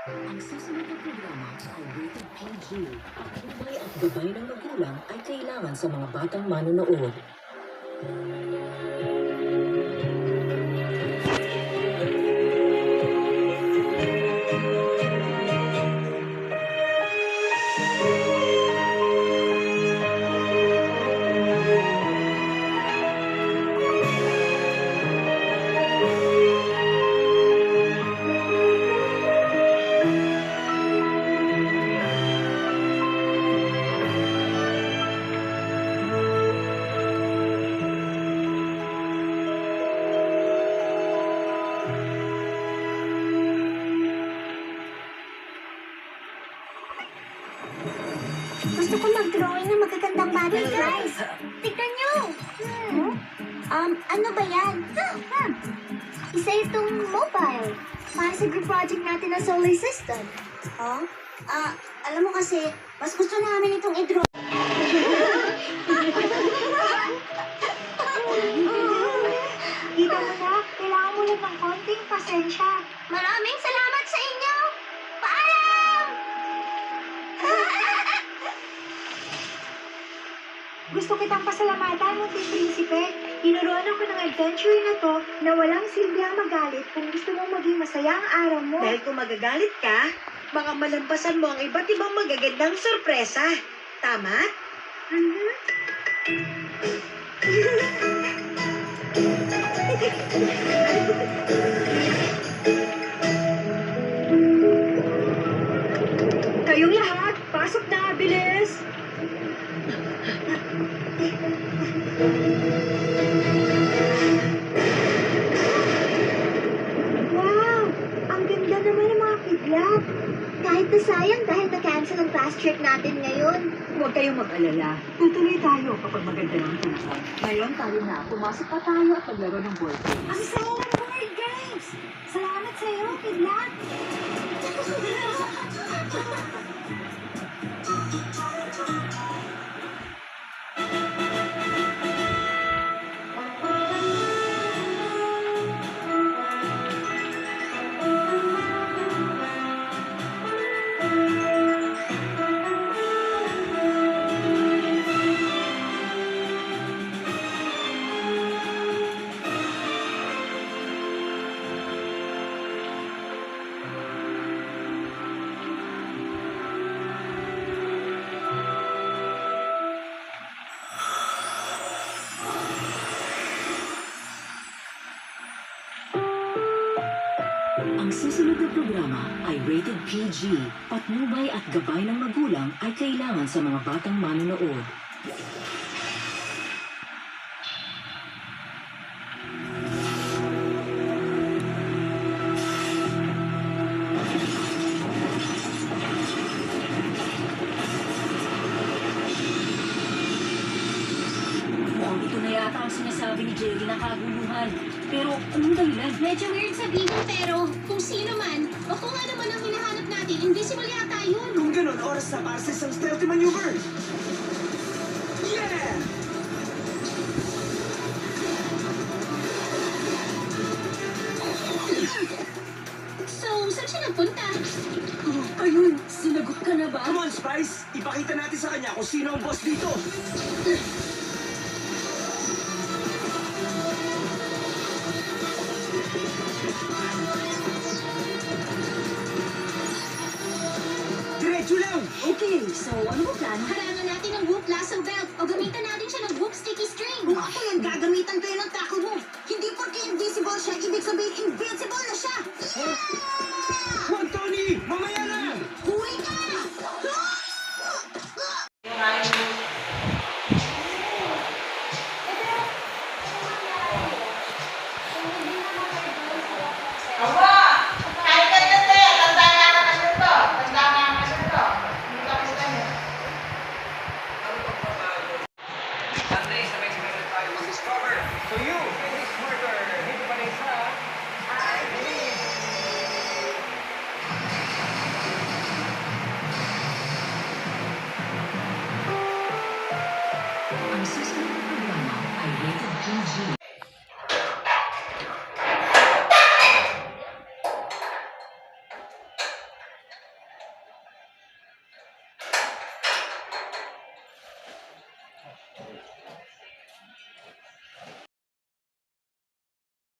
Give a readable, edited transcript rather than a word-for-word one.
Ang susunod na programa ay rated PG. Ang buhay at gabay ng magulang ay kailangan sa mga batang manonood. Gusto ko mag-drawing ng magagandang bagay, guys. Tignan nyo. Ano ba yan? Isa itong mobile. Para sa group project natin ng solar system. Oh? Alam mo kasi, mas gusto namin itong i-draw. Kita mo na, kailangan mo lang ng konting pasensya. Maraming salamat sa inyo! Paalam! Gusto kitang pasalamatan, Munting Prinsipe. Tinuruan ako ng adventure na to na walang silbihang magalit kung gusto mong maging masaya ang araw mo. Dahil kung magagalit ka, baka malampasan mo ang iba't ibang magagandang sorpresa. Tama? Kayong lahat, pasok na, bilis! Wow! Ang ganda naman ng mga kidlat. Kahit na sayang dahil na-cancel ang class trip natin ngayon. Huwag kayong mag-alala. Tutuloy tayo kapag maganda ng panahon. Ngayon tayo na. Pumasok pa tayo at maglaro ng board games. Ang saya ng board games! Salamat sa iyo, kidlat! Ang susunod na programa ay rated PG. Patnubay at gabay ng magulang ay kailangan sa mga batang manonood. sinasabi ni Jerry na kaguluhan. Pero anong dahilan? Medyo weird sabihin pero kung sino man o kung ano man ang hinahanap natin, invisible yata yun. Kung ganun, oras na para sa isang stealthy maneuver. Yeah! So, saan siya nagpunta? Oh, ayun, sinagot ka na ba? Come on, Spice! Ipakita natin sa kanya kung sino ang boss dito. Diretso lang! Okay, so ano ba plano? Harangan natin ang Whoop Lasso Belt o gamitan natin siya ng Whoop Sticky String. Kung ako yan, gagamitan ko yun ng tackle move. Hindi porque invisible siya, ibig sabihin invincible na siya. Yeah! Huwag, Tony! Mamaya na!